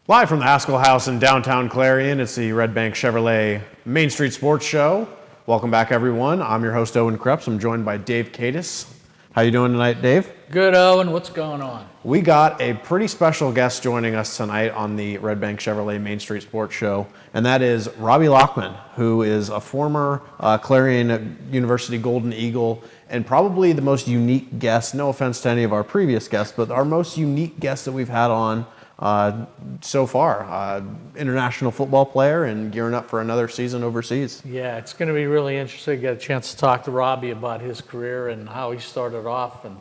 Live from the Haskell House in downtown Clarion, it's the Redbank Chevrolet Main Street Sports Show. Welcome back, everyone. I'm your host, Owen Krepps. I'm joined by Dave Cadis. How you doing tonight, Dave? Good, Owen. What's going on? We got a pretty special guest joining us tonight on the Redbank Chevrolet Main Street Sports Show, and that is Robbie Lachmann, who is a former Clarion University Golden Eagle and probably the most unique guest, no offense to any of our previous guests, but our most unique guest that we've had on so far. International football player and gearing up for another season overseas. Yeah, it's going to be really interesting to get a chance to talk to Robbie about his career and how he started off, and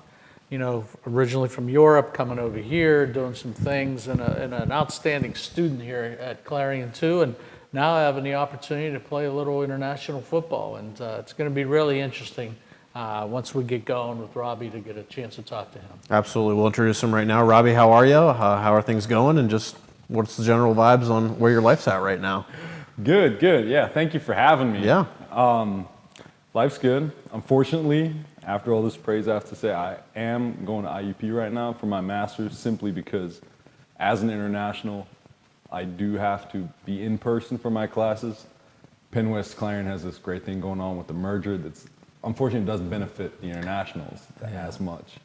you know, originally from Europe, coming over here, doing some things, and an outstanding student here at Clarion too, and now having the opportunity to play a little international football, and it's going to be really interesting once we get going with Robbie to get a chance to talk to him. Absolutely. We'll introduce him right now. Robbie, how are you? How are things going? And just what's the general vibes on where your life's at right now? Good, good. Yeah, thank you for having me. Yeah. Life's good. Unfortunately, after all this praise, I have to say I am going to IUP right now for my master's, simply because as an international, I do have to be in person for my classes. Penn West Clarion has this great thing going on with the merger that's unfortunately doesn't benefit the internationals as much.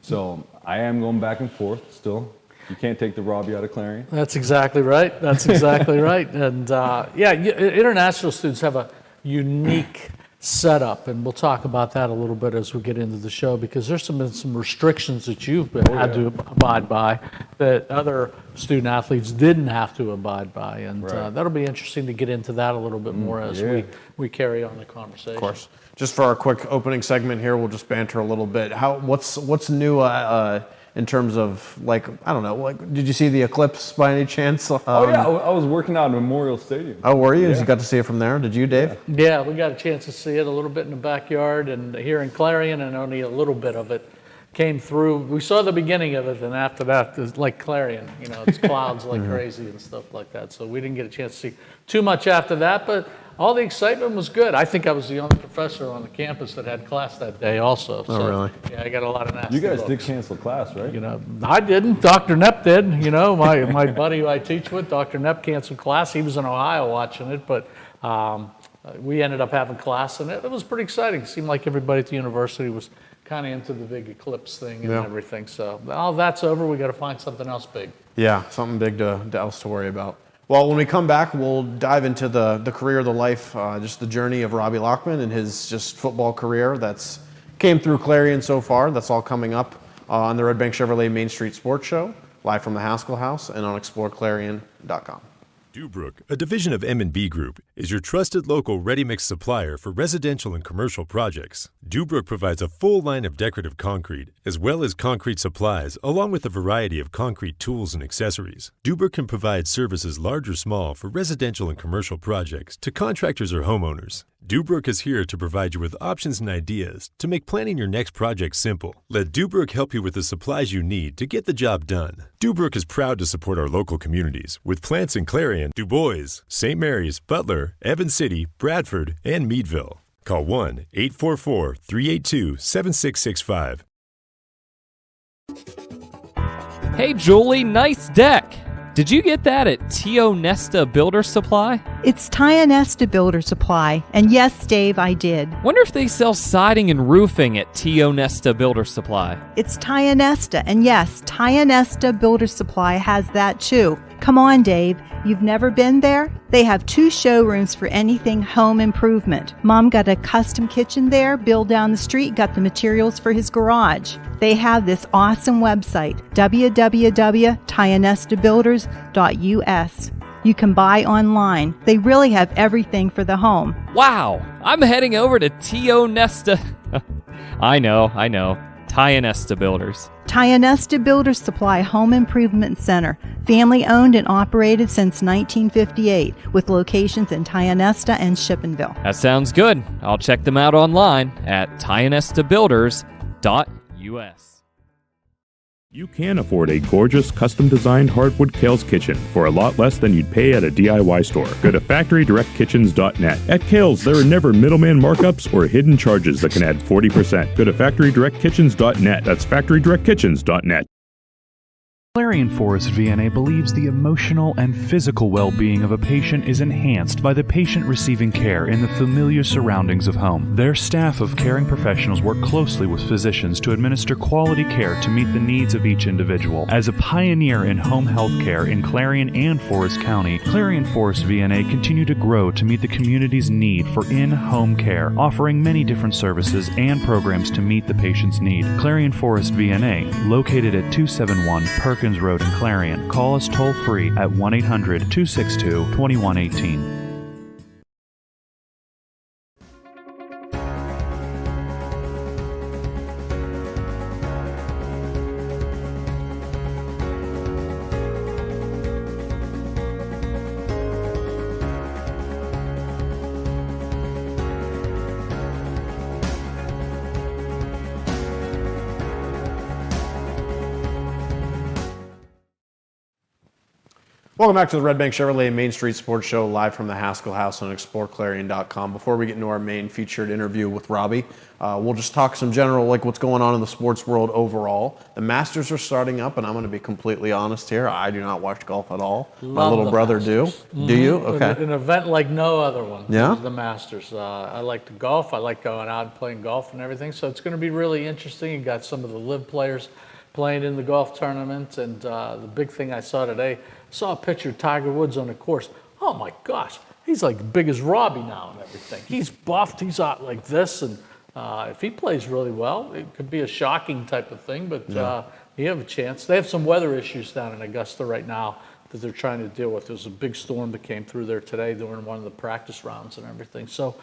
So I am going back and forth still. You can't take the Robbie out of Clarion. That's exactly right. That's exactly right. And yeah, international students have a unique setup, and we'll talk about that a little bit as we get into the show, because there's been some restrictions that you've had to abide by that other student athletes didn't have to abide by, and that'll be interesting to get into that a little bit more as we carry on the conversation. Of course. Just for our quick opening segment here, we'll just banter a little bit. What's new in terms of, like, I don't know, like, did you see the eclipse by any chance? Oh yeah, I was working out in Memorial Stadium. Oh, were you? Yeah. You got to see it from there? Did you, Dave? Yeah, we got a chance to see it a little bit in the backyard and here in Clarion, and only a little bit of it came through. We saw the beginning of it, and after that, it's like Clarion, you know, it's clouds like crazy and stuff like that. So we didn't get a chance to see too much after that, but all the excitement was good. I think I was the only professor on the campus that had class that day also. Oh, really? Yeah, I got a lot of nasty You guys looks. did cancel class, right? You know, I didn't. Dr. Knepp did. You know, my buddy who I teach with, Dr. Knepp, canceled class. He was in Ohio watching it, but we ended up having class, and it was pretty exciting. It seemed like everybody at the university was kind of into the big eclipse thing and everything. So all that's over. We got to find something else big. Yeah, something big else to worry about. Well, when we come back, we'll dive into the career, the life, just the journey of Robbie Lachmann and his just football career that's came through Clarion so far. That's all coming up on the Redbank Chevrolet Main Street Sports Show, live from the Haskell House and on exploreClarion.com. Dubrook, a division of M&B Group, is your trusted local ready-mix supplier for residential and commercial projects. Dubrook provides a full line of decorative concrete, as well as concrete supplies, along with a variety of concrete tools and accessories. Dubrook can provide services large or small for residential and commercial projects to contractors or homeowners. Dubrook is here to provide you with options and ideas to make planning your next project simple. Let Dubrook help you with the supplies you need to get the job done. Dubrook is proud to support our local communities with plants in Clarion, Du Bois, St. Mary's, Butler, Evans City, Bradford, and Meadville. Call 1-844-382-7665. Hey Julie, nice deck! Did you get that at Tio Nesta Builder Supply? It's Tio Nesta Builder Supply, and yes, Dave, I did. Wonder if they sell siding and roofing at Tio Nesta Builder Supply. It's Tio Nesta, and yes, Tio Nesta Builder Supply has that too. Come on, Dave. You've never been there? They have 2 showrooms for anything home improvement. Mom got a custom kitchen there. Bill down the street got the materials for his garage. They have this awesome website, www.tionestabuilders.us. You can buy online. They really have everything for the home. Wow! I'm heading over to Tio Nesta. I know. Tio Nesta Builders. Tio Nesta Builders Supply Home Improvement Center, family owned and operated since 1958, with locations in Tio Nesta and Shippenville. That sounds good. I'll check them out online at tionestabuilders.us. You can afford a gorgeous, custom-designed hardwood Kales kitchen for a lot less than you'd pay at a DIY store. Go to FactoryDirectKitchens.net. At Kales, there are never middleman markups or hidden charges that can add 40%. Go to FactoryDirectKitchens.net. That's FactoryDirectKitchens.net. Clarion Forest VNA believes the emotional and physical well-being of a patient is enhanced by the patient receiving care in the familiar surroundings of home. Their staff of caring professionals work closely with physicians to administer quality care to meet the needs of each individual. As a pioneer in home health care in Clarion and Forest County, Clarion Forest VNA continue to grow to meet the community's need for in-home care, offering many different services and programs to meet the patient's need. Clarion Forest VNA, located at 271 Perkins Road in Clarion. Call us toll-free at 1-800-262-2118. Welcome back to the Redbank Chevrolet Main Street Sports Show, live from the Haskell House on exploreClarion.com. Before we get into our main featured interview with Robbie, we'll just talk some general, like what's going on in the sports world overall. The Masters are starting up, and I'm going to be completely honest here. I do not watch golf at all. My little brother do. Do you? Okay. An event like no other one. Yeah? The Masters. I like to golf. I like going out and playing golf and everything. So it's going to be really interesting. You got some of the live players playing in the golf tournament, and the big thing I saw today, saw a picture of Tiger Woods on the course. Oh my gosh, he's like big as Robbie now and everything. He's buffed, he's out like this, and if he plays really well, it could be a shocking type of thing, but you have a chance. They have some weather issues down in Augusta right now that they're trying to deal with. There's a big storm that came through there today during one of the practice rounds and everything. So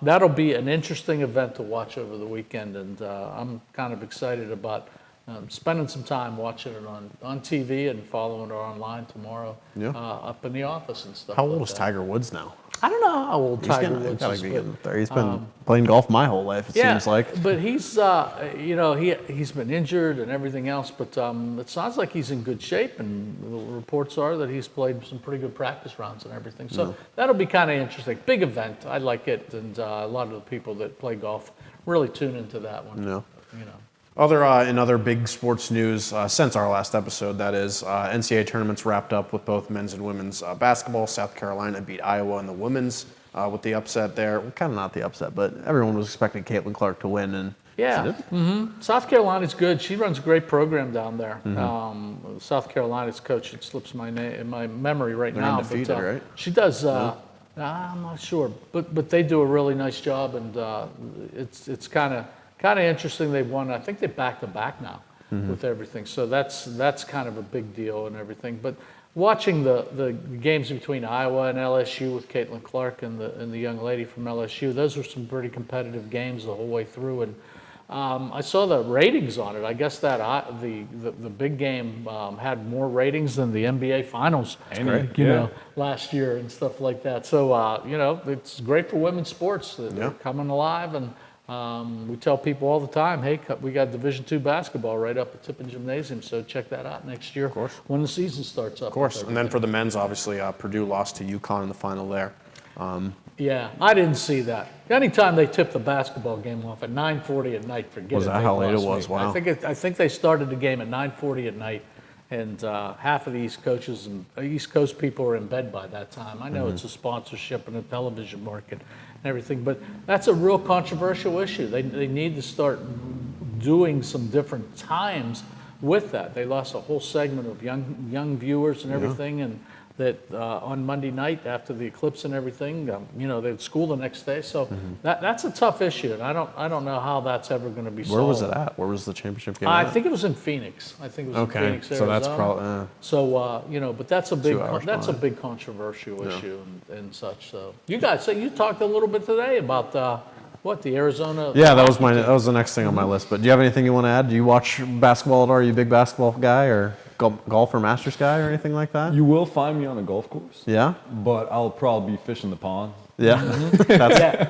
that'll be an interesting event to watch over the weekend, and I'm kind of excited about spending some time watching it on TV and following it online tomorrow up in the office and stuff. How old is Tiger Woods now? I don't know how old Tiger Woods is. He's been playing golf my whole life, it seems like. But he's, he's been injured and everything else, but it sounds like he's in good shape, and the reports are that he's played some pretty good practice rounds and everything. So that'll be kind of interesting. Big event. I like it, and a lot of the people that play golf really tune into that one. No. In other big sports news since our last episode, that is, NCAA tournaments wrapped up with both men's and women's basketball. South Carolina beat Iowa in the women's with the upset there. Well, kind of not the upset, but everyone was expecting Caitlin Clark to win. And South Carolina's good. She runs a great program down there. South Carolina's coach, it slips my memory right now. They're undefeated, right? She does. I'm not sure, but they do a really nice job, and it's kind of interesting. They've won. I think they're back to back now with everything. So that's kind of a big deal and everything. But watching the games between Iowa and LSU with Caitlin Clark and the young lady from LSU, those were some pretty competitive games the whole way through. And I saw the ratings on it. I guess that the big game had more ratings than the NBA Finals, last year and stuff like that. So it's great for women's sports. They're coming alive, and we tell people all the time, hey, we got Division II basketball right up at Tippin Gymnasium, so check that out next year when the season starts up. Of course, and then for the men's, obviously, Purdue lost to UConn in the final there. I didn't see that. Anytime they tip the basketball game off at 9:40 at night, forget it. Was that how late it was? Wow. I think they started the game at 9:40 at night, and half of the East Coast people are in bed by that time. I know it's a sponsorship and a television market and everything, but that's a real controversial issue. They need to start doing some different times with that. They lost a whole segment of young viewers and everything, and that on Monday night after the eclipse and everything, they had school the next day. So that's a tough issue, and I don't know how that's ever going to be solved. Where was it at? Where was the championship game? I think it was in Phoenix. In Phoenix, Arizona. So that's probably. But that's a big controversial issue and such. So you talked a little bit today about the Arizona. Yeah, that was the next thing on my list. But do you have anything you want to add? Do you watch basketball at all? Are you a big basketball guy or golf or Masters guy or anything like that? You will find me on a golf course. Yeah? But I'll probably be fishing the pond. Yeah.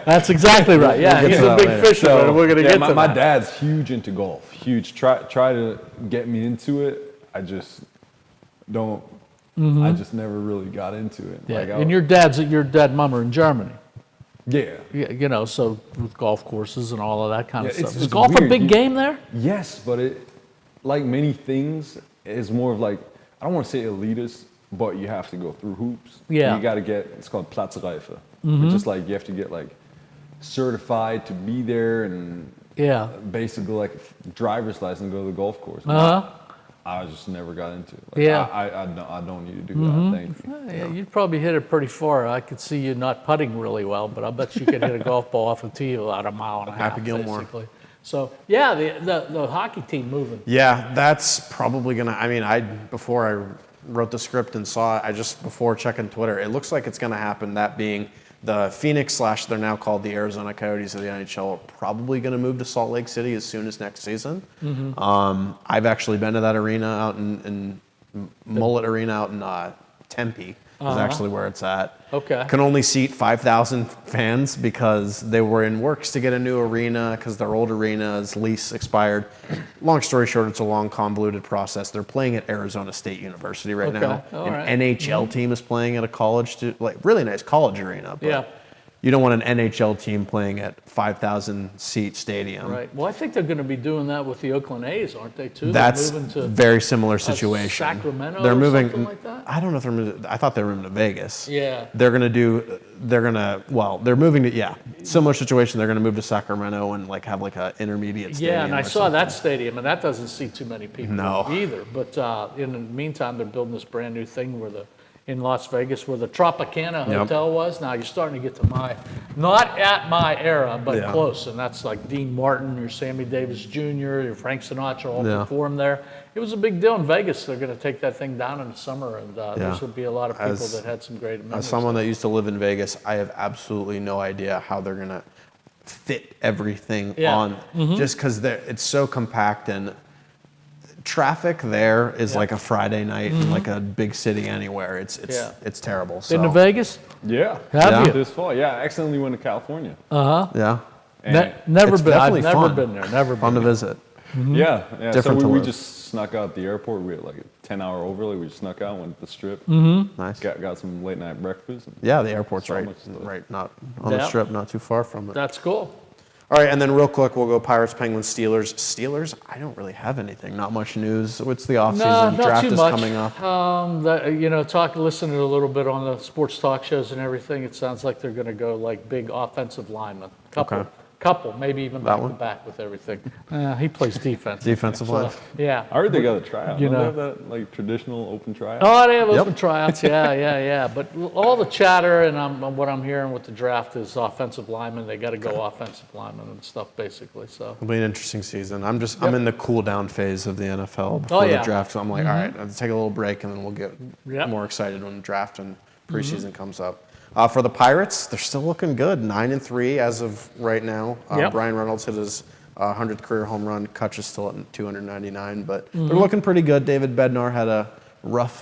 That's exactly right. Yeah, he's a big fisher, and we're going to get to that. My dad's huge into golf. Huge. Try to get me into it. I just don't. I just never really got into it. Yeah. And your dad, mom are in Germany. Yeah. So with golf courses and all of that kind of stuff. It's Is golf weird. a big game there? Yes, but like many things, is more of like, I don't want to say elitist, but you have to go through hoops. Yeah. You got to get, it's called Platzreife. Which is like, you have to get like certified to be there and Yeah. basically like driver's license, go to the golf course. I just never got into it. Like, Yeah. I don't need to do that. Thank you. Yeah, you'd probably hit it pretty far. I could see you not putting really well, but I bet you could hit a golf ball off a tee about a mile and a half. Happy Gilmore. Basically. So yeah, the hockey team moving. Yeah, that's probably gonna. I mean, before I wrote the script and saw it, before checking Twitter, it looks like it's gonna happen. That being the Phoenix / they're now called the Arizona Coyotes of the NHL, are probably gonna move to Salt Lake City as soon as next season. I've actually been to that arena out in Mullet Arena out in Tempe. Is actually where it's at. Okay. Can only seat 5,000 fans because they were in works to get a new arena because their old arena's lease expired. Long story short, it's a long, convoluted process. They're playing at Arizona State University right now. All right. An NHL team is playing at a college, really nice college arena. But Yeah. you don't want an NHL team playing at 5,000 seat stadium. Right. Well, I think they're going to be doing that with the Oakland A's, aren't they, too? That's they're moving to very similar situation. Sacramento They're or moving. something like that? I don't know if they're moving. I thought they were moving to Vegas. Yeah. They're moving to similar situation. They're gonna move to Sacramento and like have like a intermediate stadium. Yeah, and I or saw something. that stadium, and that doesn't seat too many people No. either. But in the meantime, they're building this brand new thing in Las Vegas where the Tropicana Hotel was. Now you're starting to get to not at my era, but Yeah. close. And that's like Dean Martin, your Sammy Davis Jr., your Frank Sinatra all Yeah. performed there. It was a big deal in Vegas. They're going to take that thing down in the summer, and there should be a lot of people that had some great memories. As someone that used to live in Vegas, I have absolutely no idea how they're gonna fit everything on, just because it's so compact and traffic there is like a Friday night in like a big city anywhere. It's terrible. So. Been to Vegas? Yeah. Have you? This fall. Yeah, I accidentally went to California. Yeah, And Never It's been. I've definitely never fun. been there. Never fun to been. visit. yeah. Different So to we live. just snuck out the airport. We had like a 10-hour overlay. We just snuck out, went to the strip, Nice. got some late night breakfast. And Yeah, the airport's So right, much stuff. not on the Yeah. strip, not too far from it. That's cool. All right, and then real quick, we'll go Pirates, Penguins, Steelers. Steelers, I don't really have anything. Not much news. It's the offseason. No, not Draft too is much. coming up. Listening a little bit on the sports talk shows and everything, it sounds like they're going to go like big offensive linemen. Couple, maybe even back to back with everything. He plays defense. Defensive line. Yeah. I heard they got a tryout. You Don't they know. have that like traditional open tryout? Oh, they have open tryouts. Yeah. But all the chatter and what I'm hearing with the draft is offensive linemen. They got to go offensive linemen and stuff, basically. So It'll be an interesting season. I'm in the cool down phase of the NFL before the draft, so I'm like, all right, let's take a little break and then we'll get more excited when the draft and preseason comes up. For the Pirates, they're still looking good, 9-3 as of right now. Brian Reynolds hit his 100th career home run. Kutch is still at 299, but they're looking pretty good. David Bednar had a rough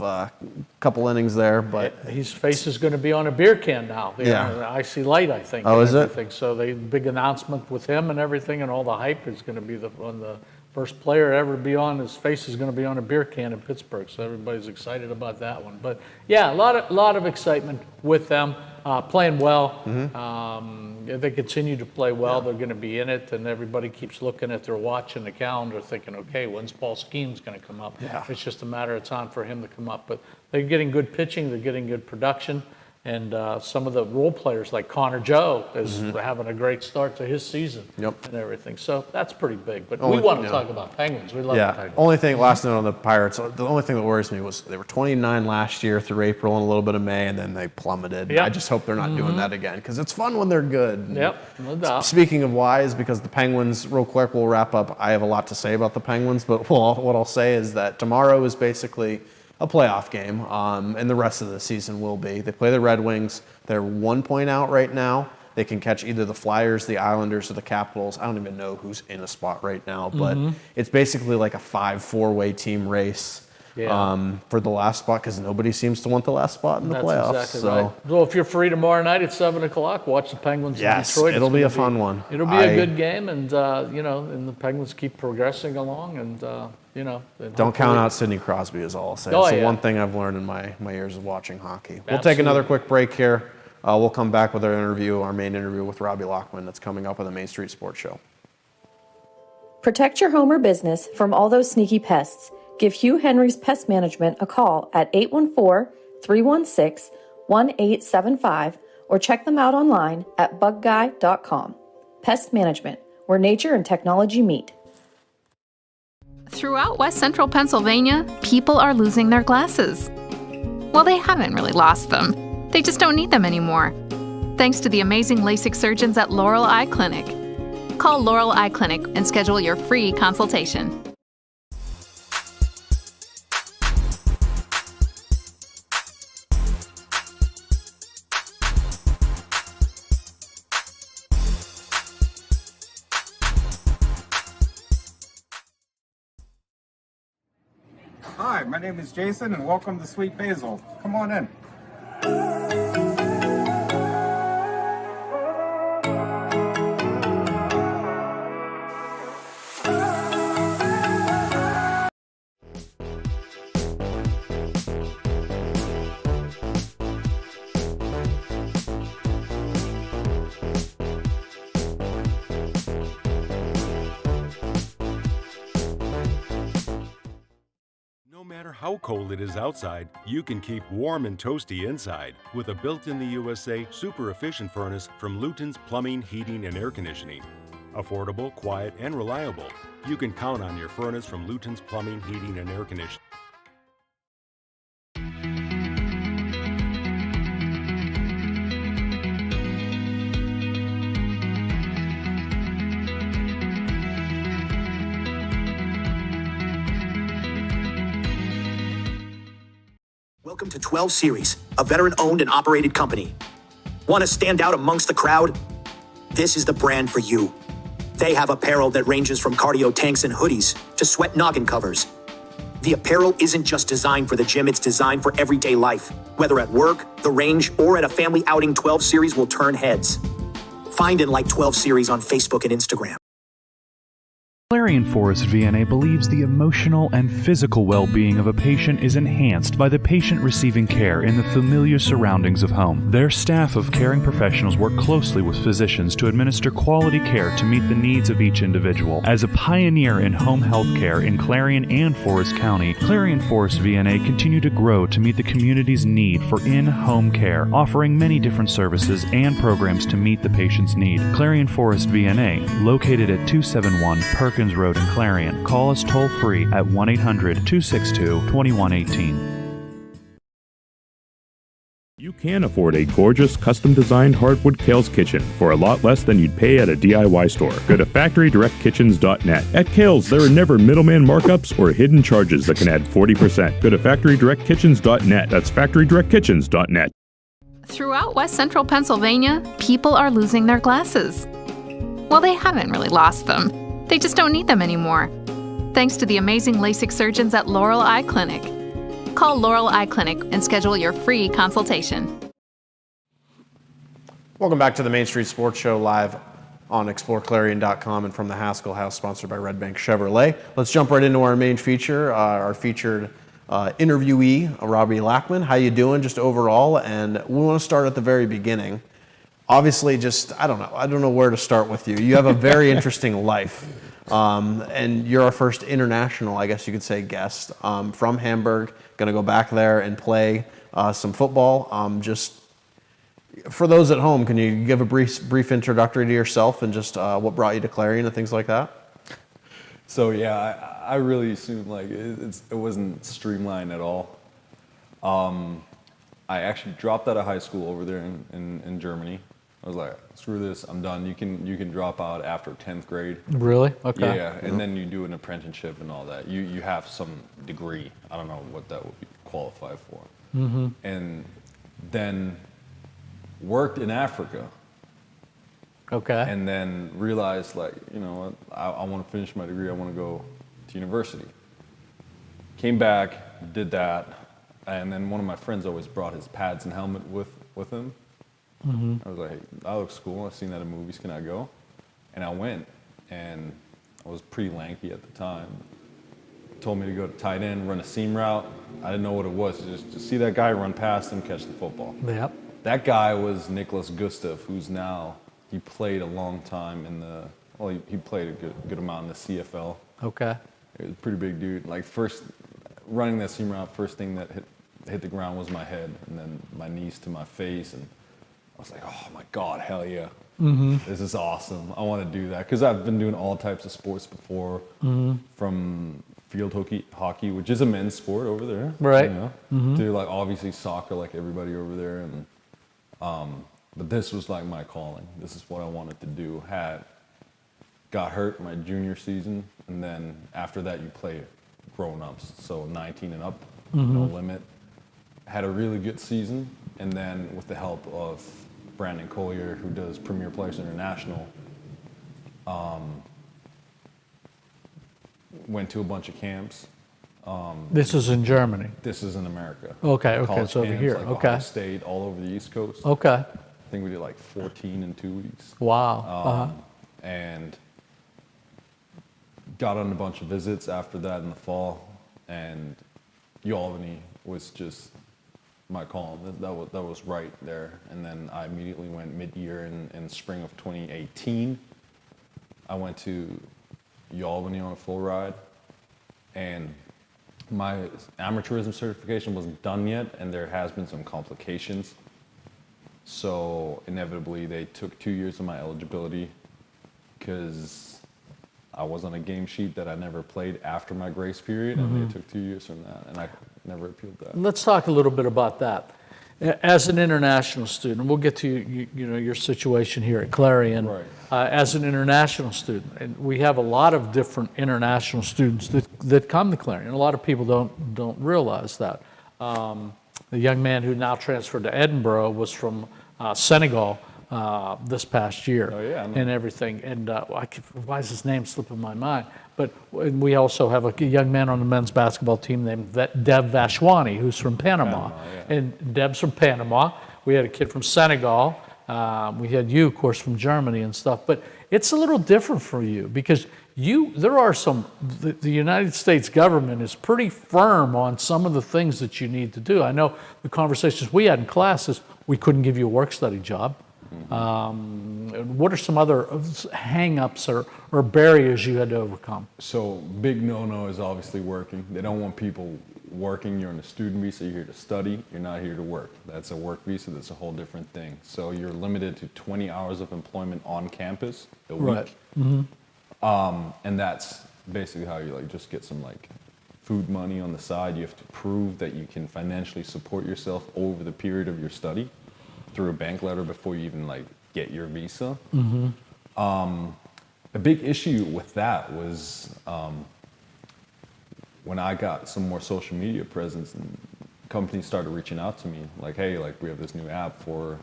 couple innings there, but his face is going to be on a beer can now. The icy light, I think. Oh, is it? So the big announcement with him and everything and all the hype is going to be on the first player to ever be on. His face is going to be on a beer can in Pittsburgh. So everybody's excited about that one. But yeah, a lot of excitement with them playing well. If they continue to play well, they're going to be in it, and everybody keeps looking at their watch and the calendar thinking, okay, when's Paul Skeens going to come up? It's just a matter of time for him to come up. But they're getting good pitching, they're getting good production, and some of the role players like Connor Joe is having a great start to his season and everything. So that's pretty big. But we want to talk about Penguins. We love the Penguins. Only thing, last note on the Pirates, the only thing that worries me was they were 29 last year through April and a little bit of May, and then they plummeted. I just hope they're not doing that again, because it's fun when they're good. No doubt. Speaking of why, is because the Penguins, real quick, we'll wrap up. I have a lot to say about the Penguins, but what I'll say is that tomorrow is basically a playoff game, and the rest of the season will be. They play the Red Wings. They're 1 point out right now. They can catch either the Flyers, the Islanders, or the Capitals. I don't even know who's in a spot right now, but it's basically like a 5-4-way team race for the last spot, because nobody seems to want the last spot in the playoffs. That's exactly right. Well, if you're free tomorrow night at 7 o'clock, watch the Penguins in Detroit. It'll be a fun one. It'll be a good game, and and the Penguins keep progressing along, and don't count out Sidney Crosby is all I'll say. It's the one thing I've learned in my years of watching hockey. We'll take another quick break here. We'll come back with our main interview with Robbie Lachmann that's coming up on the Main Street Sports Show. Protect your home or business from all those sneaky pests. Give Hugh Henry's Pest Management a call at 814-316-1875 or check them out online at bugguy.com. Pest Management, where nature and technology meet. Throughout West Central Pennsylvania, people are losing their glasses. Well, they haven't really lost them. They just don't need them anymore. Thanks to the amazing LASIK surgeons at Laurel Eye Clinic. Call Laurel Eye Clinic and schedule your free consultation. Hi, my name is Jason and welcome to Sweet Basil. Come on in. No matter how cold it is outside, you can keep warm and toasty inside with a built-in-the-USA super efficient furnace from Luton's Plumbing, Heating, and Air Conditioning. Affordable, quiet, and reliable. You can count on your furnace from Luton's Plumbing, Heating, and Air Conditioning. Welcome to 12 Series, a veteran-owned and operated company. Want to stand out amongst the crowd? This is the brand for you. They have apparel that ranges from cardio tanks and hoodies to sweat noggin covers. The apparel isn't just designed for the gym, it's designed for everyday life. Whether at work, the range, or at a family outing, 12 Series will turn heads. Find and like 12 Series on Facebook and Instagram. Clarion Forest VNA believes the emotional and physical well-being of a patient is enhanced by the patient receiving care in the familiar surroundings of home. Their staff of caring professionals work closely with physicians to administer quality care to meet the needs of each individual. As a pioneer in home health care in Clarion and Forest County, Clarion Forest VNA continue to grow to meet the community's need for in-home care, offering many different services and programs to meet the patient's need. Clarion Forest VNA, located at 271 Perkins Road in Clarion. Call us toll-free at 1-800-262-2118. You can afford a gorgeous, custom-designed hardwood Kales kitchen for a lot less than you'd pay at a DIY store. Go to FactoryDirectKitchens.net. At Kales, there are never middleman markups or hidden charges that can add 40%. Go to FactoryDirectKitchens.net. That's FactoryDirectKitchens.net. Throughout West Central Pennsylvania, people are losing their glasses. Well, they haven't really lost them. They just don't need them anymore. Thanks to the amazing LASIK surgeons at Laurel Eye Clinic. Call Laurel Eye Clinic and schedule your free consultation. Welcome back to the Main Street Sports Show live on exploreClarion.com and from the Haskell House, sponsored by Redbank Chevrolet. Let's jump right into our main feature, our featured interviewee, Robbie Lachmann. How you doing just overall? And we want to start at the very beginning. Obviously, I don't know where to start with you. You have a very interesting life, and you're our first international, I guess you could say, guest from Hamburg. Going to go back there and play some football. Just for those at home, can you give a brief introductory to yourself and just what brought you to Clarion and things like that? So yeah, I really assumed like it wasn't streamlined at all. I actually dropped out of high school over there in Germany. I was like, screw this, I'm done. You can drop out after 10th grade. Really? Okay. Yeah, and then you do an apprenticeship and all that. You have some degree. I don't know what that would be qualified for. Mm-hmm. And then worked in Africa. Okay. And then realized, like, you know, I want to finish my degree. I want to go to university. Came back, did that, and then one of my friends always brought his pads and helmet with him. Mm-hmm. I was like, hey, that looks cool. I've seen that in movies. Can I go? And I went, and I was pretty lanky at the time. Told me to go to tight end, run a seam route. I didn't know what it was. Just see that guy run past him, catch the football. Yep. That guy was Nicholas Gustav, who's now, he played a long time in he played a good amount in the CFL. Okay. He was a pretty big dude. Like first running that seam route, first thing that hit the ground was my head, and then my knees to my face, and I was like, oh my God, hell yeah. This is awesome. I want to do that, because I've been doing all types of sports before, from field hockey, which is a men's sport over there, Right. You know, to like obviously soccer, like everybody over there, and but this was like my calling. This is what I wanted to do. Got hurt my junior season, and then after that you play grown-ups, so 19 and up, no limit. Had a really good season, and then with the help of Brandon Collier, who does Premier Players International, went to a bunch of camps. This is in Germany. This is in America. Okay, College it's over camps, here. like Okay. Ohio State, all over the East Coast. Okay. I think we did like 14 in 2 weeks. Wow. And got on a bunch of visits after that in the fall, and Albany was just my calling. That was right there. And then I immediately went mid-year in spring of 2018. I went to Albany on a full ride, and my amateurism certification wasn't done yet, and there has been some complications. So inevitably they took 2 years of my eligibility, because I was on a game sheet that I never played after my grace period, and they took 2 years from that, and I never appealed that. Let's talk a little bit about that. As an international student, we'll get to your situation here at Clarion. Right. As an international student, and we have a lot of different international students that come to Clarion. A lot of people don't realize that. The young man who now transferred to Edinburgh was from Senegal this past year. Oh, yeah, I know. And everything. And why is his name slipping my mind? But we also have a young man on the men's basketball team named Dev Vashwani, who's from Panama. Yeah. And Deb's from Panama. We had a kid from Senegal. We had you, of course, from Germany and stuff. But it's a little different for you, because the United States government is pretty firm on some of the things that you need to do. I know the conversations we had in classes, we couldn't give you a work-study job. What are some other hang-ups or barriers you had to overcome? So big no-no is obviously working. They don't want people working. You're on a student visa, you're here to study, you're not here to work. That's a work visa, that's a whole different thing. So you're limited to 20 hours of employment on campus a week. And that's basically how you just get some food money on the side. You have to prove that you can financially support yourself over the period of your study through a bank letter before you even get your visa. A big issue with that was when I got some more social media presence and companies started reaching out to me hey, we have this new app for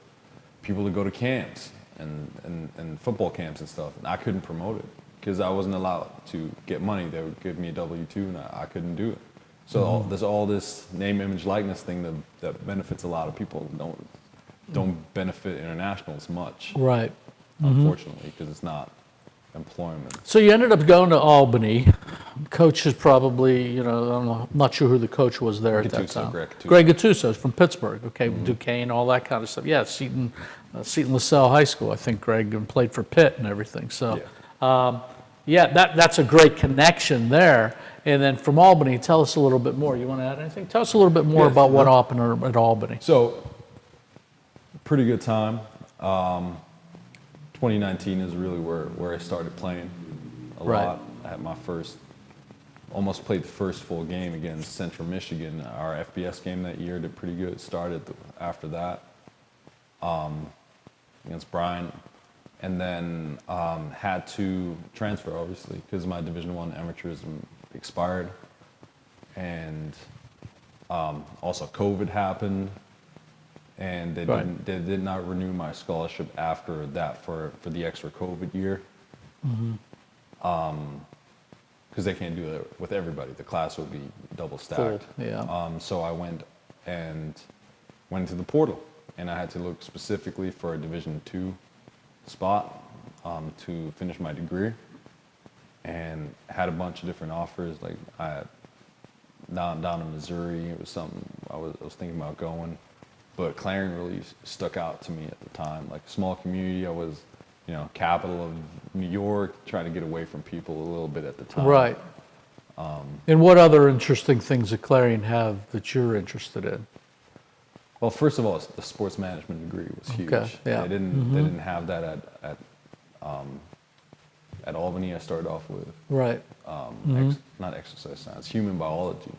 people to go to camps and football camps and stuff, and I couldn't promote it because I wasn't allowed to get money. They would give me a W-2 and I couldn't do it. So there's all this name, image, likeness thing that benefits a lot of people. Don't benefit internationals much, right? Unfortunately, because it's not employment. So you ended up going to Albany. Coach is probably, I don't know, I'm not sure who the coach was there at that time. Greg Gattuso from Pittsburgh. Okay, Duquesne, all that kind of stuff. Yeah, Seton LaSalle High School. I think Greg played for Pitt and everything. So, that's a great connection there. And then from Albany, tell us a little bit more. You want to add anything? Tell us a little bit more about what happened at Albany. So, pretty good time. 2019 is really where I started playing a lot. I had almost played the first full game against Central Michigan. Our FBS game that year did pretty good. Started after that against Bryan. And then had to transfer, obviously, because my Division I amateurism expired. And also COVID happened. And they did not renew my scholarship after that for the extra COVID year. Because they can't do that with everybody. The class would be double stacked. Full, yeah. So I went into the portal, and I had to look specifically for a Division II spot to finish my degree, and had a bunch of different offers. I had down in Missouri. It was something I was thinking about going. But Clarion really stuck out to me at the time. Small community, I was, capital of New York, trying to get away from people a little bit at the time. Right. And what other interesting things that Clarion have that you're interested in? Well, first of all, the sports management degree was huge. Okay, yeah. They didn't have that at Albany. I started off with Right. not exercise science, human biology.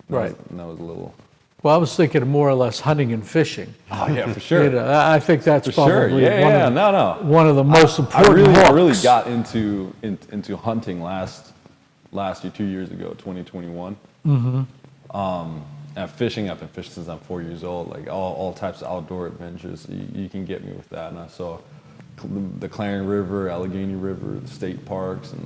Right. That was a little. Well, I was thinking of more or less hunting and fishing. Oh yeah, for sure. You know, I think that's For probably sure. one of the most important I hooks. really got into hunting last year, 2 years ago, 2021. And fishing, I've been fishing since I'm 4 years old. Like all types of outdoor adventures, you can get me with that. And I saw the Clarion River, Allegheny River, the state parks, and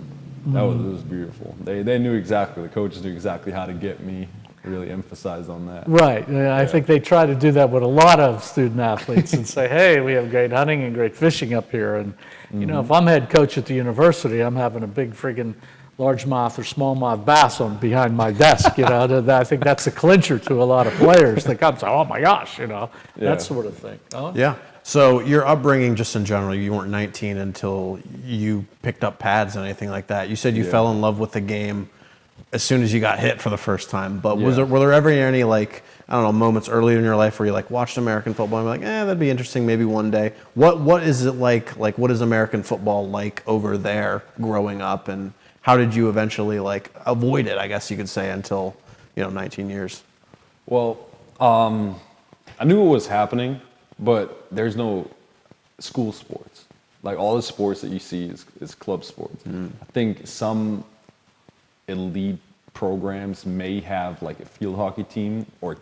it was beautiful. They knew exactly. The coaches knew exactly how to get me. Really emphasized on that. Right. I think they try to do that with a lot of student athletes and say, hey, we have great hunting and great fishing up here. And, you know, if I'm head coach at the university, I'm having a big friggin' largemouth or smallmouth bass on behind my desk. You know, I think that's a clincher to a lot of players. They come and say, oh my gosh, you know, that sort of thing. Oh? Yeah. So your upbringing, just in general, you weren't 19 until you picked up pads and anything like that. You said you fell in love with the game as soon as you got hit for the first time. But were there ever any, like, I don't know, moments early in your life where you like watched American football and you're like, that'd be interesting maybe one day? What is it like what is American football like over there growing up, and how did you eventually like avoid it, I guess you could say, until, 19 years? Well, I knew what was happening, but there's no school sports. Like all the sports that you see is club sports. I think some elite programs may have like a field hockey team or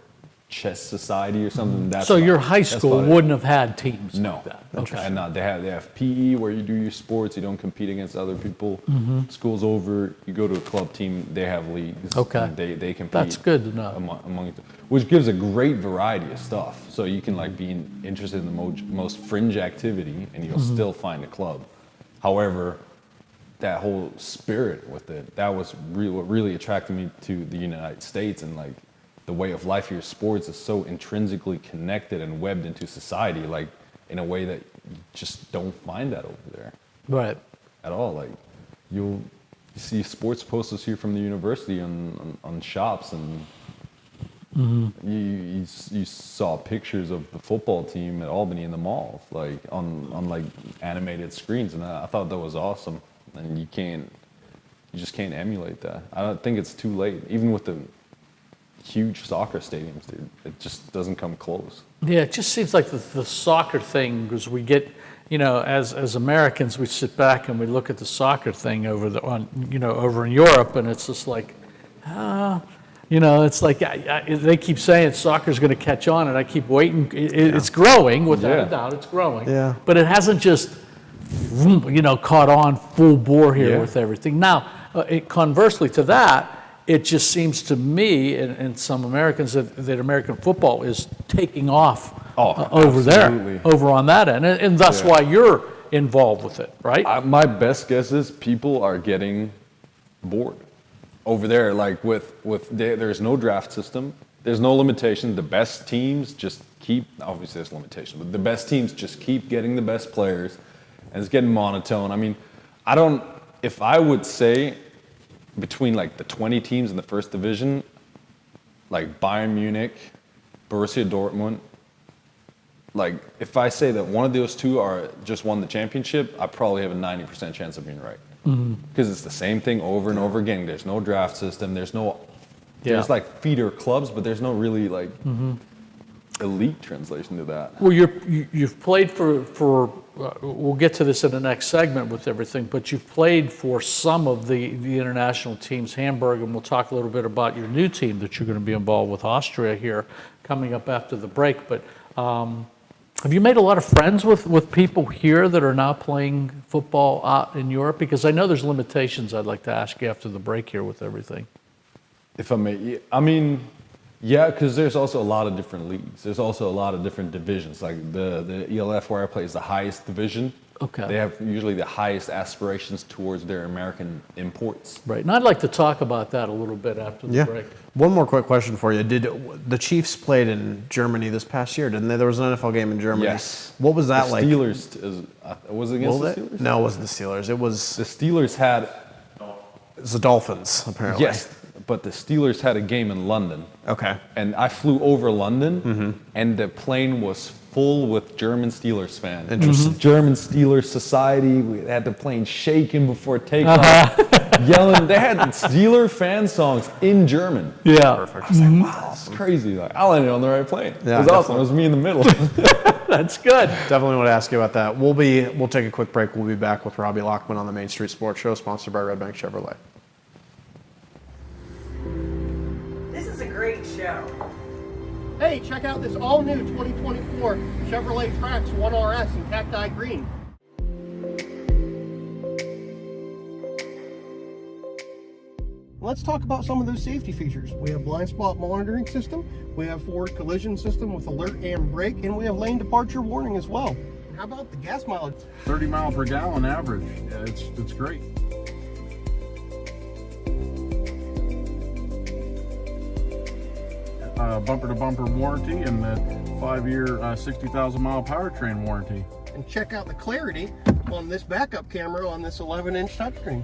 chess society or something. So your high school wouldn't have had teams like that? Okay. And they have PE where you do your sports, you don't compete against other people. School's over, you go to a club team, they have leagues. Okay. And they compete. That's good to know. Among which gives a great variety of stuff. So you can like be interested in the most fringe activity and you'll still find a club. However, that whole spirit with it, that was what really attracted me to the United States, and like the way of life here. Sports is so intrinsically connected and webbed into society, like in a way that you just don't find that over there. Right. At all. Like you see sports posters here from the university on shops, and you saw pictures of the football team at Albany in the malls, like on like animated screens, and I thought that was awesome. And you just can't emulate that. I don't think it's too late. Even with the huge soccer stadiums, dude, it just doesn't come close. Yeah, it just seems like the soccer thing, because we get, as Americans, we sit back and we look at the soccer thing over in Europe, and it's just like, it's like they keep saying soccer's going to catch on, and I keep waiting. It's growing, without a doubt, it's growing. Yeah. But it hasn't just caught on full bore here with everything. Now, conversely to that, it just seems to me and some Americans that American football is taking off over there, over on that end, and that's why you're involved with it, right? My best guess is people are getting bored over there. Like there's no draft system, there's no limitation. The best teams just obviously there's limitation, but the best teams just keep getting the best players. And it's getting monotone. I mean, if I would say between like the 20 teams in the first division, like Bayern Munich, Borussia Dortmund, like if I say that one of those two just won the championship, I probably have a 90% chance of being right. Because it's the same thing over and over again. There's no draft system. There's like feeder clubs, but there's no really like elite translation to that. Well, you've played for we'll get to this in the next segment with everything, but you've played for some of the international teams, Hamburg, and we'll talk a little bit about your new team that you're going to be involved with, Austria, here coming up after the break. But have you made a lot of friends with people here that are now playing football out in Europe? Because I know there's limitations I'd like to ask you after the break here with everything. If I may, I mean, yeah, because there's also a lot of different leagues. There's also a lot of different divisions. Like the ELF where I play is the highest division. Okay. They have usually the highest aspirations towards their American imports. Right, and I'd like to talk about that a little bit after the break. One more quick question for you. Did the Chiefs played in Germany this past year, didn't they? There was an NFL game in Germany. Yes. What was that like? Steelers, was it against the Steelers? No, it wasn't the Steelers. It was... The Steelers had... It's the Dolphins, apparently. Yes, but the Steelers had a game in London. Okay. And I flew over London, and the plane was full with German Steelers fans. Interesting. German Steelers Society. We had the plane shaking before takeoff, yelling. They had Steeler fan songs in German. Yeah. Perfect. I was like, wow, that's crazy. Like, I landed on the right plane. Yeah, it was awesome. It was me in the middle. That's good. Definitely want to ask you about that. We'll take a quick break. We'll be back with Robbie Lachmann on the Main Street Sports Show, sponsored by Redbank Chevrolet. This is a great show. Hey, check out this all-new 2024 Chevrolet Trax 1RS in cacti green. Let's talk about some of those safety features. We have blind spot monitoring system, we have forward collision system with alert and brake, and we have lane departure warning as well. How about the gas mileage? 30 miles per gallon average. Yeah, it's great. Bumper-to-bumper warranty and the 5-year 60,000 mile powertrain warranty. And check out the clarity on this backup camera on this 11-inch touchscreen.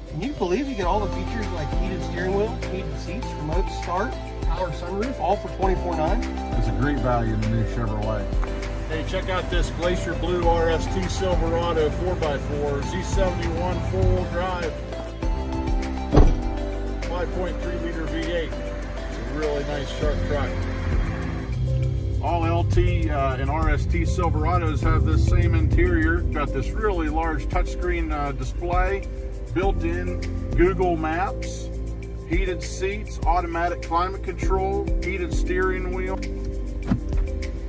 Can you believe you get all the features like heated steering wheel, heated seats, remote start, power sunroof, all for $24,900? It's a great value in the new Chevrolet. Hey, check out this Glacier Blue RST Silverado 4x4 Z71 four-wheel drive, 5.3 liter V8. It's a really nice, sharp truck. All LT and RST Silverados have this same interior. Got this really large touchscreen display, built-in Google Maps, heated seats, automatic climate control, heated steering wheel.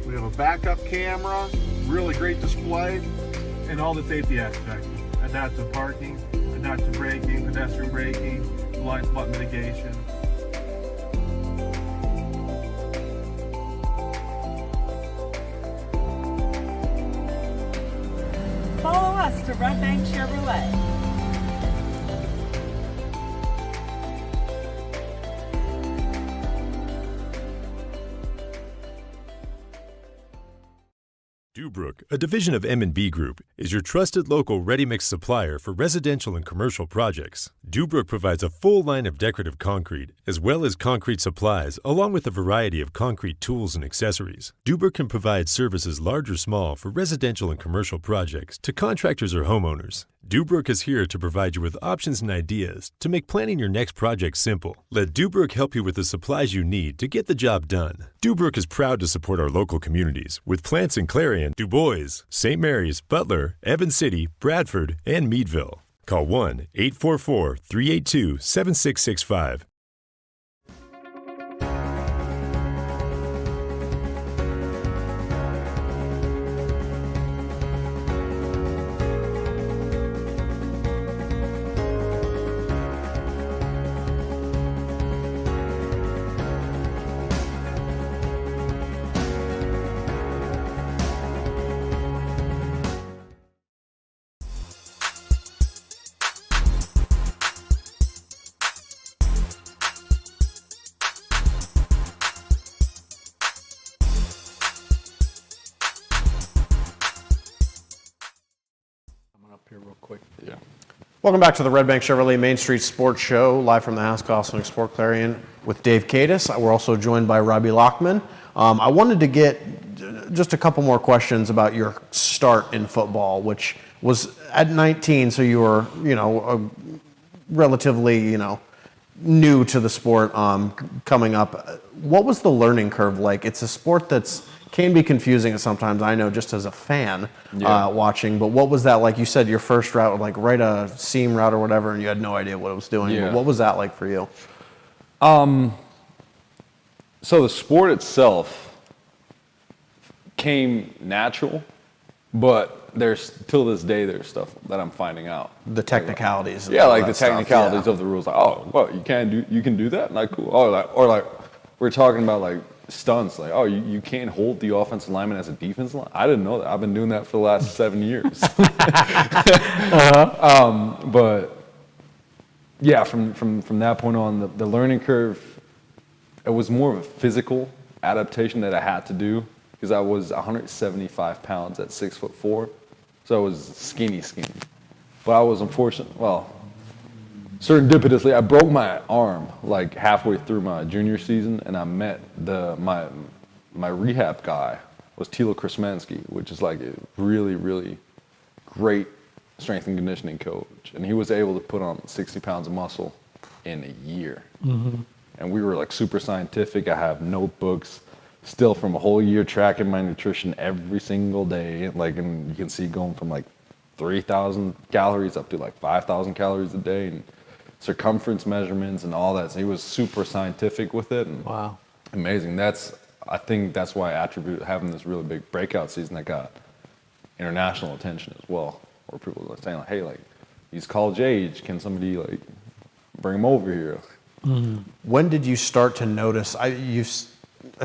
We have a backup camera, really great display, and all the safety aspects. Adaptive parking, adaptive braking, pedestrian braking, blind spot mitigation. Follow us to Redbank Chevrolet. Dubrook, a division of M&B Group, is your trusted local ready-mix supplier for residential and commercial projects. Dubrook provides a full line of decorative concrete, as well as concrete supplies, along with a variety of concrete tools and accessories. Dubrook can provide services large or small for residential and commercial projects to contractors or homeowners. Dubrook is here to provide you with options and ideas to make planning your next project simple. Let Dubrook help you with the supplies you need to get the job done. Dubrook is proud to support our local communities with plants in Clarion, Du Bois, St. Mary's, Butler, Evans City, Bradford, and Meadville. Call 1-844-382-7665. Here real quick. Yeah. Welcome back to the Redbank Chevrolet Main Street Sports Show, live from the House House on exploreClarion with Dave Kadis. We're also joined by Robbie Lachmann. I wanted to get just a couple more questions about your start in football, which was at 19, so you were, relatively, new to the sport coming up. What was the learning curve like? It's a sport can be confusing sometimes, I know, just as a fan watching, but what was that like? You said your first route, like write a seam route or whatever, and you had no idea what it was doing. Yeah. But what was that like for you? So the sport itself came natural, but till this day, there's stuff that I'm finding out. The technicalities. Yeah, like the technicalities of the rules. Like, oh, what, you can do that? Like, cool. Or like we're talking about like stunts, like, oh, you can't hold the offensive lineman as a defensive line. I didn't know that. I've been doing that for the last 7 years. But yeah, from that point on, the learning curve, it was more of a physical adaptation that I had to do because I was 175 pounds at 6'4", so I was skinny. But I was unfortunate. Well, serendipitously, I broke my arm like halfway through my junior season, and I met my rehab guy was Tilo Krasmansky, which is like a really, really great strength and conditioning coach, and he was able to put on 60 pounds of muscle in a year. And we were like super scientific. I have notebooks still from a whole year tracking my nutrition every single day. Like, and you can see going from like 3,000 calories up to like 5,000 calories a day, and circumference measurements and all that. So he was super scientific with it. And wow, amazing. I think that's why I attribute having this really big breakout season that got international attention as well, where people are saying like, hey, like, he's college age, can somebody like bring him over here? When did you start to notice? I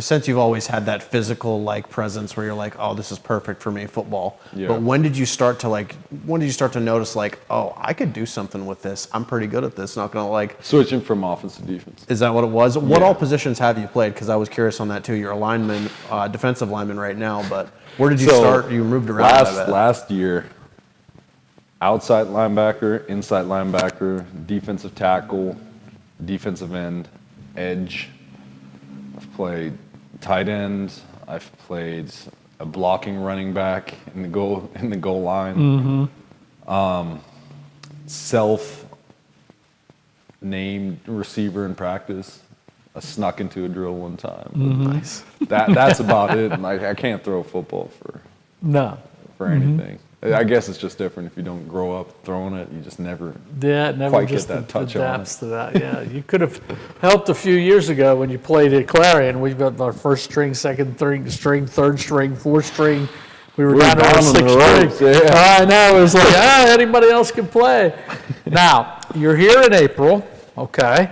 sense you've always had that physical like presence where you're like, oh, this is perfect for me, football. Yeah. But when did you start to notice like, oh, I could do something with this. I'm pretty good at this. Not gonna like switching from offense to defense. Is that what it was? What all positions have you played? Because I was curious on that too. You're a lineman, defensive lineman right now, but where did you start? You moved around. Last year, outside linebacker, inside linebacker, defensive tackle, defensive end, edge. I've played tight end. I've played a blocking running back in the goal line. Self-named receiver in practice. I snuck into a drill one time. Nice. That's about it. And I can't throw a football for anything. I guess it's just different if you don't grow up throwing it. You just never quite just get that touch on adapts to that. Yeah, you could have helped a few years ago when you played at Clarion. We've got our first string, second string, third string, fourth string. We were down to our sixth string. Yeah. I know. It was like, anybody else can play. Now, you're here in April, okay,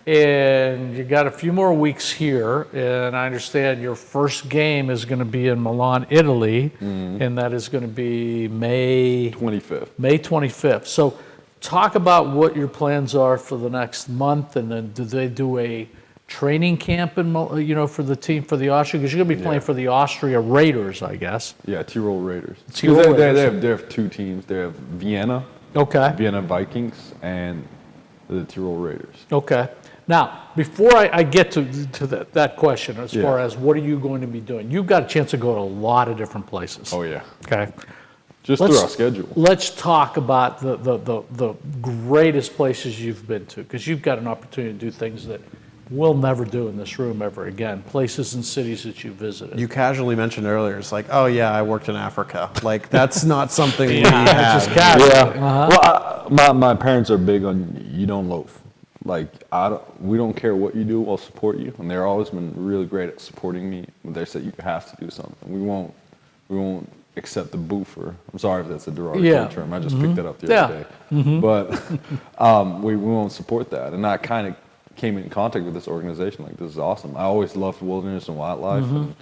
and you got a few more weeks here, and I understand your first game is going to be in Milan, Italy, and that is going to be May 25th. May 25th. So talk about what your plans are for the next month, and then do they do a training camp for the team, for the Austria? Because you're going to be playing for the Austria Raiders, I guess. Yeah, Tyrol Raiders. They have two teams. They have Vienna, Vienna Vikings, and the Tyrol Raiders. Okay. Now, before I get to that question, as far as what are you going to be doing, you've got a chance to go to a lot of different places. Oh, yeah. Okay. Just through our schedule. Let's talk about the greatest places you've been to, because you've got an opportunity to do things that we'll never do in this room ever again, places and cities that you visited. You casually mentioned earlier, it's like, oh yeah, I worked in Africa. Like, that's not something we have. Just casual. Yeah. Well, my parents are big on you don't loaf. Like, we don't care what you do, we'll support you. And they've always been really great at supporting me. They said you have to do something. We won't accept the boofer. I'm sorry if that's a derogatory term. I just picked that up the other day. But we won't support that. And I kind of came in contact with this organization. Like, this is awesome. I always loved wilderness and wildlife. And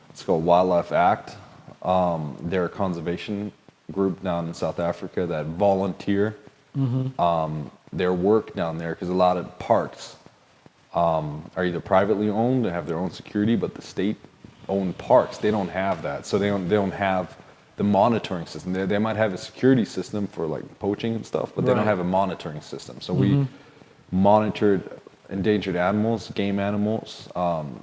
it's called Wildlife Act. They're a conservation group down in South Africa that volunteer their work down there, because a lot of parks are either privately owned, they have their own security, but the state-owned parks, they don't have that. So they don't have the monitoring system. They might have a security system for like poaching and stuff, but they don't have a monitoring system. So we monitored endangered animals, game animals,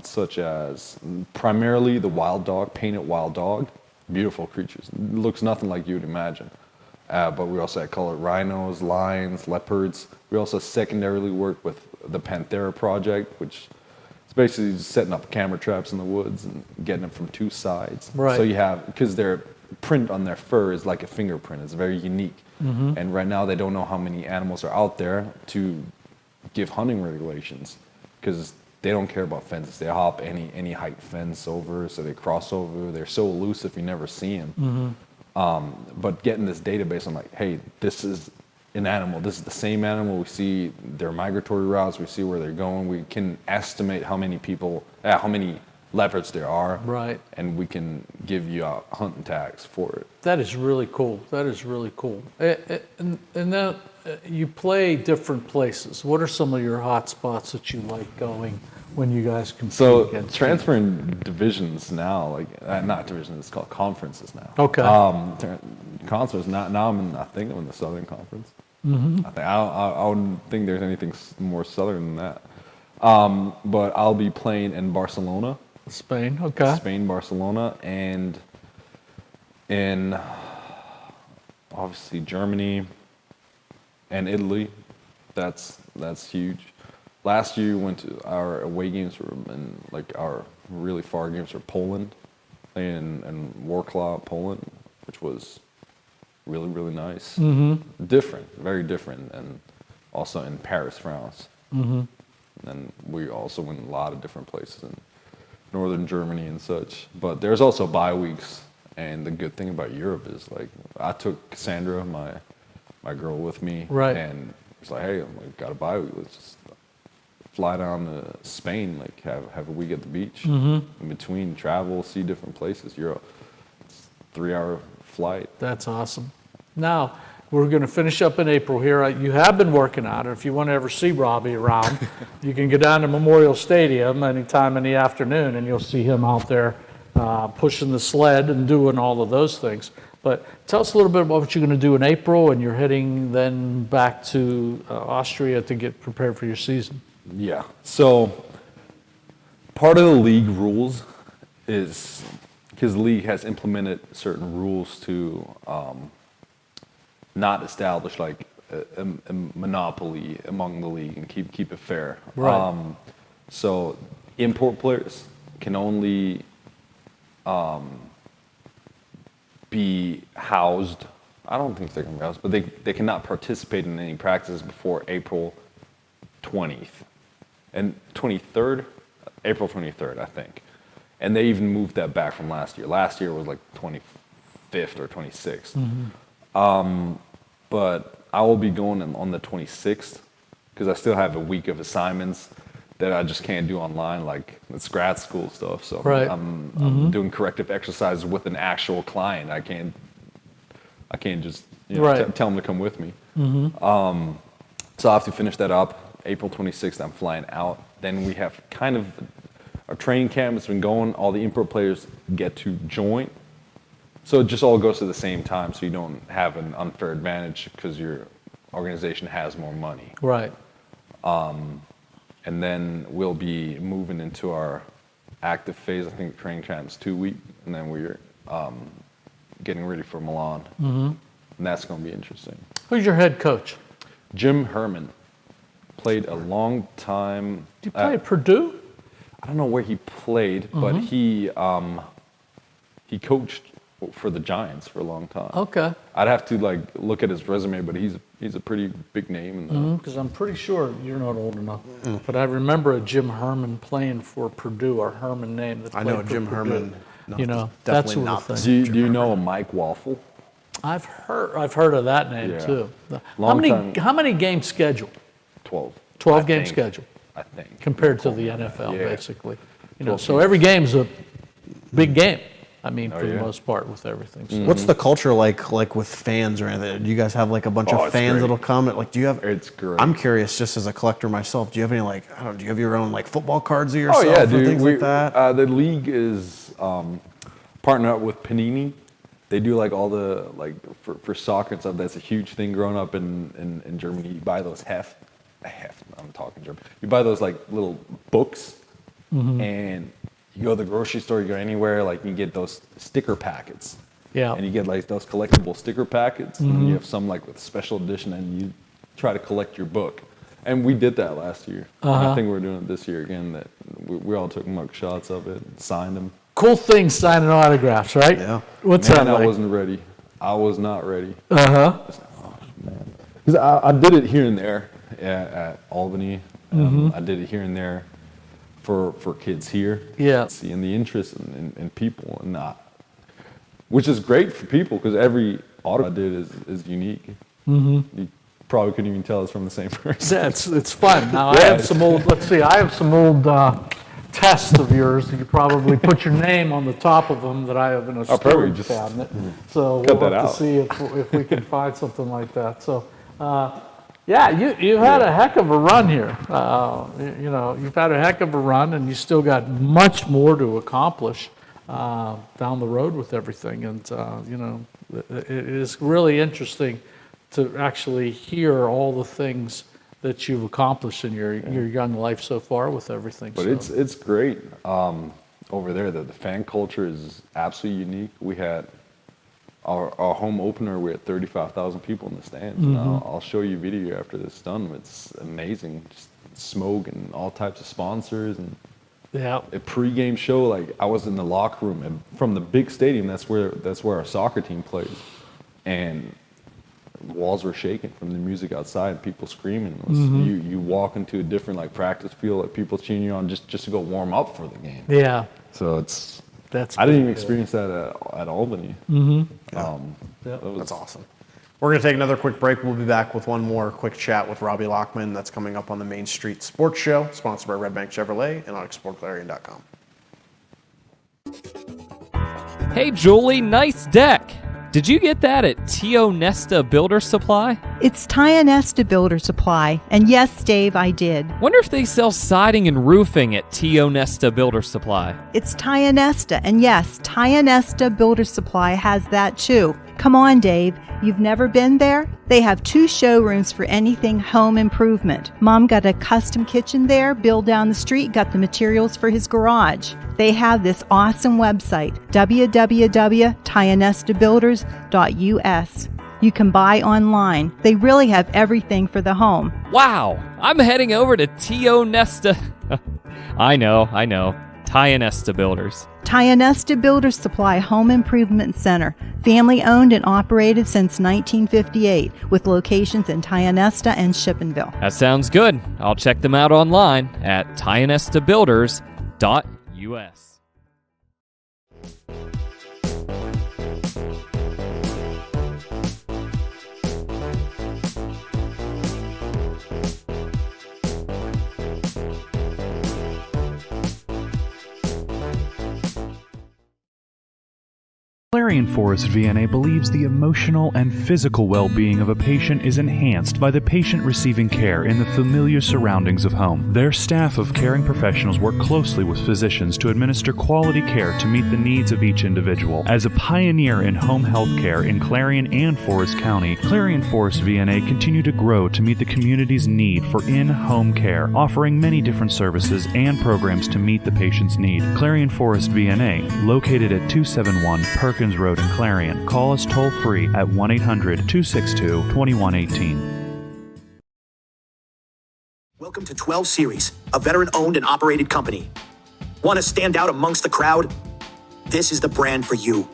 such as primarily the wild dog, painted wild dog, beautiful creatures. It looks nothing like you would imagine. But we also had colored rhinos, lions, leopards. We also secondarily worked with the Panthera Project, which is basically just setting up camera traps in the woods and getting them from two sides. Right. So you have, because their print on their fur is like a fingerprint, it's very unique. And right now they don't know how many animals are out there to give hunting regulations, because they don't care about fences. They hop any height fence over, so they cross over. They're so elusive you never see them. But getting this database, I'm like, hey, this is an animal. This is the same animal. We see their migratory routes. We see where they're going. We can estimate how many leopards there are. Right. And we can give you hunting tags for it. That is really cool. That is really cool. And now you play different places. What are some of your hot spots that you like going when you guys compete against transferring divisions now, like not divisions, it's called conferences now. Okay. Conference now. I think I'm in the Southern Conference. I wouldn't think there's anything more southern than that. But I'll be playing in Barcelona. Spain, okay. Spain, Barcelona, and in obviously Germany and Italy. That's huge. Last year we went to our away games were in like our really far games were Poland, in Wrocław, Poland, which was really, really nice. Different, very different, and also in Paris, France. And we also went a lot of different places in northern Germany and such. But there's also bye weeks, and the good thing about Europe is like I took Cassandra, my girl, with me, right? And it's like, hey, got a bye week. Let's just fly down to Spain, like have a week at the beach. In between, travel, see different places. Europe, it's a 3-hour flight. That's awesome. Now, we're going to finish up in April here. You have been working on it. If you want to ever see Robbie around, you can go down to Memorial Stadium anytime in the afternoon, and you'll see him out there pushing the sled and doing all of those things. But tell us a little bit about what you're going to do in April, and you're heading then back to Austria to get prepared for your season. Yeah. So part of the league rules is because the league has implemented certain rules to not establish like a monopoly among the league and keep it fair. Right. So import players can only be housed. I don't think they can be housed, but they cannot participate in any practices before April 20th and 23rd, April 23rd, I think. And they even moved that back from last year. Last year was like 25th or 26th. But I will be going on the 26th because I still have a week of assignments that I just can't do online, like it's grad school stuff. So right. I'm doing corrective exercises with an actual client. I can't just right. tell them to come with me. So I have to finish that up. April 26th, I'm flying out. Then we have kind of our training camp has been going. All the import players get to join. So it just all goes to the same time, so you don't have an unfair advantage because your organization has more money. Right. And then we'll be moving into our active phase. I think training camp is 2 weeks, and then we're getting ready for Milan. And that's going to be interesting. Who's your head coach? Jim Herman. Played a long time. Did he play at Purdue? I don't know where he played, but he coached for the Giants for a long time. Okay. I'd have to like look at his resume, but he's a pretty big name. Because I'm pretty sure you're not old enough, but I remember a Jim Herman playing for Purdue, or Herman name. That I know played Jim for Purdue. Herman. You know, definitely that sort not of thing. Do you know a Mike Waffle? I've heard of that name too. Long How many games scheduled? 12. 12 game schedule. I think. Compared to the NFL, basically. You know, so every game's a big game. I mean, for the most part, with everything. So. What's the culture like with fans or anything? Do you guys have like a bunch of fans that'll come? Like, do you have? It's great. I'm curious, just as a collector myself. Do you have any like? I don't know. Do you have your own like football cards of yourself? Oh yeah, or dude. Things like that. The league is partnered up with Panini. They do like all the like for soccer and stuff. That's a huge thing growing up in Germany. You buy those heft. I'm talking German. You buy those like little books, and you go to the grocery store. You go anywhere, like you get those sticker packets. Yeah. And you get like those collectible sticker packets, and you have some like with special edition, and you try to collect your book. And we did that last year. And I think we're doing it this year again. That we all took mug shots of it, and signed them. Cool thing, signing autographs, right? Yeah. What's that like? I wasn't ready. I was not ready. Oh, man. Because I did it here and there at Albany. I did it here and there for kids here. Yeah. Seeing the interest in people and not, which is great for people because every autograph I did is unique. You probably couldn't even tell it's from the same person. Yeah, it's fun. Now I have some old. Let's see. I have some old tests of yours. You probably put your name on the top of them that I have in a storage cabinet. So we'll have to see if we can find something like that. So. Yeah, you had a heck of a run here. You know, you've had a heck of a run, and you still got much more to accomplish down the road with everything. And you know, it is really interesting to actually hear all the things that you've accomplished in your young life so far with everything. But it's great over there. The fan culture is absolutely unique. We had our home opener. We had 35,000 people in the stands. And I'll show you a video after this is done. It's amazing. Just smoke and all types of sponsors and a pregame show. Like I was in the locker room and from the big stadium. That's where our soccer team plays, and walls were shaking from the music outside and people screaming. It was, you walk into a different like practice field, like people cheering you on just to go warm up for the game. Yeah. So I didn't even experience that at Albany. That's awesome. We're going to take another quick break. We'll be back with one more quick chat with Robbie Lachmann. That's coming up on the Main Street Sports Show, sponsored by Redbank Chevrolet and on exploreClarion.com. Hey, Julie, nice deck. Did you get that at Tio Nesta Builder Supply? It's Tio Nesta Builder Supply, and yes, Dave, I did. Wonder if they sell siding and roofing at Tio Nesta Builder Supply. It's Tio Nesta, and yes, Tio Nesta Builder Supply has that too. Come on, Dave. You've never been there? They have 2 showrooms for anything home improvement. Mom got a custom kitchen there. Bill down the street got the materials for his garage. They have this awesome website, www.tionestabuilders.us. You can buy online. They really have everything for the home. Wow, I'm heading over to Tio Nesta. I know. Tio Nesta Builders. Tio Nesta Builder Supply Home Improvement Center, family owned and operated since 1958, with locations in Tio Nesta and Shippensville. That sounds good. I'll check them out online at tionestabuilders.us. Clarion Forest VNA believes the emotional and physical well-being of a patient is enhanced by the patient receiving care in the familiar surroundings of home. Their staff of caring professionals work closely with physicians to administer quality care to meet the needs of each individual. As a pioneer in home health care in Clarion and Forest County, Clarion Forest VNA continue to grow to meet the community's need for in-home care, offering many different services and programs to meet the patient's need. Clarion Forest VNA, located at 271 Perkins Road in Clarion. Call us toll-free at 1-800-262-2118. Welcome to 12 Series, a veteran-owned and operated company. Want to stand out amongst the crowd? This is the brand for you.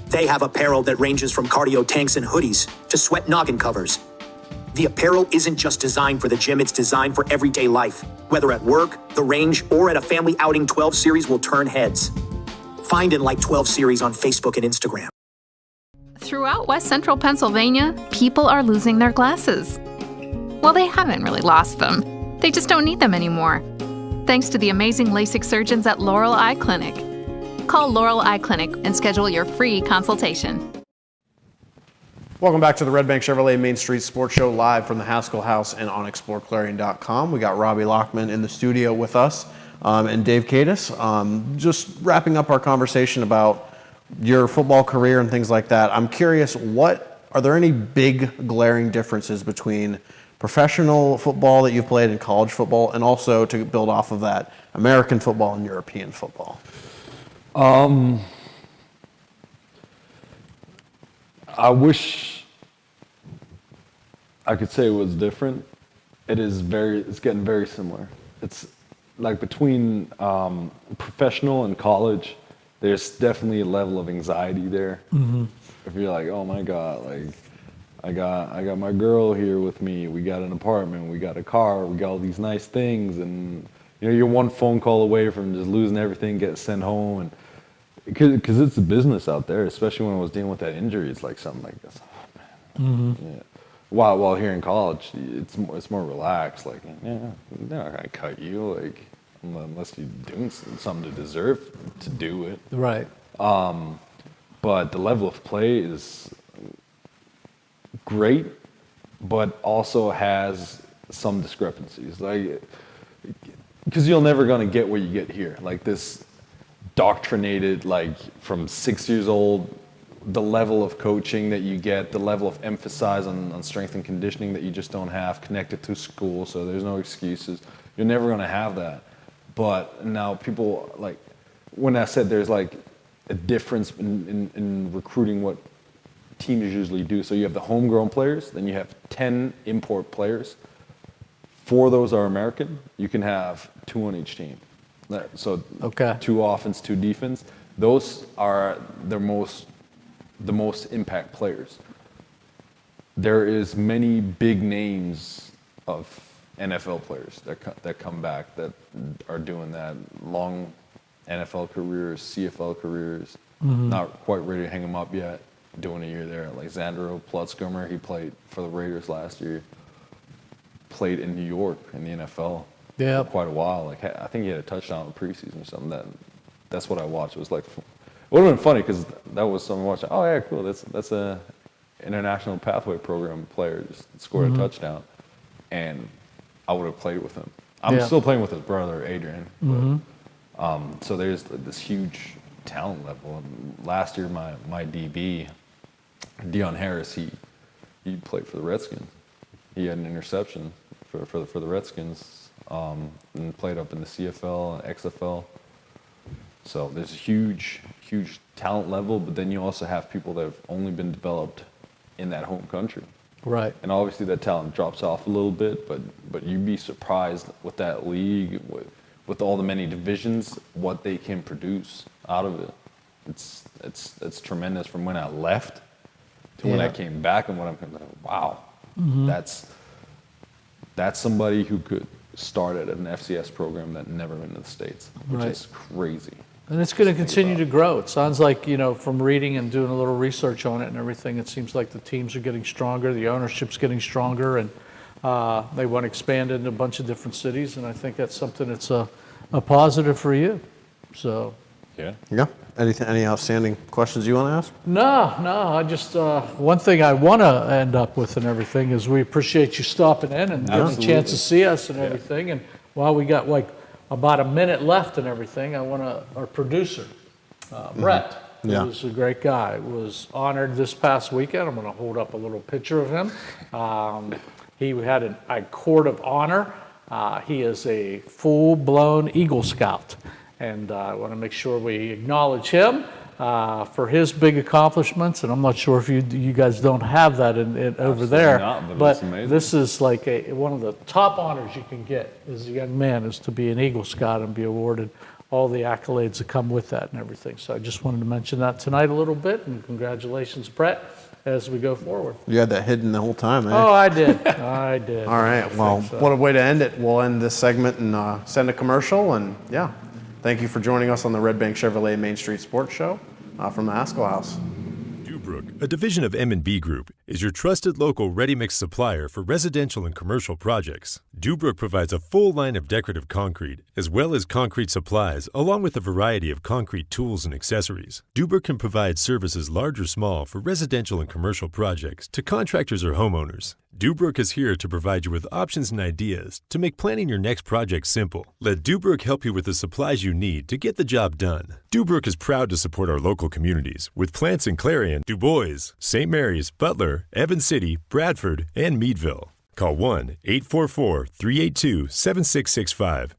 They have apparel that ranges from cardio tanks and hoodies to sweat noggin covers. The apparel isn't just designed for the gym, it's designed for everyday life. Whether at work, the range, or at a family outing, 12 Series will turn heads. Find and like 12 Series on Facebook and Instagram. Throughout West Central Pennsylvania, people are losing their glasses. Well, they haven't really lost them. They just don't need them anymore. Thanks to the amazing LASIK surgeons at Laurel Eye Clinic. Call Laurel Eye Clinic and schedule your free consultation. Welcome back to the Redbank Chevrolet Main Street Sports Show, live from the Haskell House and on exploreClarion.com. We got Robbie Lachmann in the studio with us. And Dave Kadis, just wrapping up our conversation about your football career and things like that. I'm curious, are there any big glaring differences between professional football that you've played and college football, and also to build off of that, American football and European football? I wish I could say it was different. It's getting very similar. It's like between professional and college, there's definitely a level of anxiety there. If you're like, oh my God, like I got my girl here with me, we got an apartment, we got a car, we got all these nice things, and you're one phone call away from just losing everything, getting sent home, and because it's a business out there, especially when I was dealing with that injury, it's like something like this. Oh man. Yeah. While here in college, it's more relaxed. Like, they're not gonna cut you, like, unless you're doing something to deserve to do it. Right. But the level of play is great, but also has some discrepancies. Like, because you're never gonna get what you get here. Like this doctrinated, like from 6 years old, the level of coaching that you get, the level of emphasis on strength and conditioning that you just don't have connected to school, so there's no excuses. You're never going to have that. But now people, like, when I said there's like a difference in recruiting what teams usually do. So you have the homegrown players, then you have 10 import players. 4 of those are American. You can have 2 on each team. So 2 offense, 2 defense. Those are the most impact players. There is many big names of NFL players that come back that are doing that, long NFL careers, CFL careers, not quite ready to hang them up yet, doing a year there. Like Xandro Plutzgummer, he played for the Raiders last year, played in New York in the NFL for quite a while. Like, I think he had a touchdown in preseason or something. That's what I watched. It was like, it would have been funny because that was something watching. Oh yeah, cool. That's a international pathway program player just scored a touchdown, and I would have played with him. I'm still playing with his brother Adrian, but, so there's this huge talent level. And last year, my DB, Deion Harris, he played for the Redskins. He had an interception for the Redskins, and played up in the CFL and XFL. So there's a huge talent level, but then you also have people that have only been developed in that home country. Right. And obviously that talent drops off a little bit, but you'd be surprised with that league, with all the many divisions, what they can produce out of it. It's tremendous from when I left to when I came back, and when I'm like, wow, that's somebody who could start at an FCS program that never went to the States, which is crazy. And it's going to continue to grow. It sounds like, from reading and doing a little research on it and everything, it seems like the teams are getting stronger, the ownership's getting stronger, and they want to expand into a bunch of different cities, and I think that's something that's a positive for you. So. Yeah. Any outstanding questions you want to ask? No. I just one thing I want to end up with and everything is we appreciate you stopping in and getting a chance to see us and everything. And while we got like about a minute left and everything, I want our producer, Brett, who's a great guy, was honored this past weekend. I'm going to hold up a little picture of him. He had a court of honor. He is a full-blown Eagle Scout. And I want to make sure we acknowledge him for his big accomplishments. And I'm not sure if you guys don't have that over there. But this is like one of the top honors you can get as a young man, is to be an Eagle Scout and be awarded all the accolades that come with that and everything. So I just wanted to mention that tonight a little bit. And congratulations, Brett, as we go forward. You had that hidden the whole time, eh? Oh, I did. All right. Well, what a way to end it. We'll end this segment and send a commercial. And thank you for joining us on the Redbank Chevrolet Main Street Sports Show from the Haskell House. Dubrook, a division of M&B Group, is your trusted local ready-mix supplier for residential and commercial projects. Dubrook provides a full line of decorative concrete, as well as concrete supplies, along with a variety of concrete tools and accessories. Dubrook can provide services large or small for residential and commercial projects to contractors or homeowners. Dubrook is here to provide you with options and ideas to make planning your next project simple. Let Dubrook help you with the supplies you need to get the job done. Dubrook is proud to support our local communities with plants in Clarion, Du Bois, St. Mary's, Butler, Evans City, Bradford, and Meadville. Call 1-844-382-7665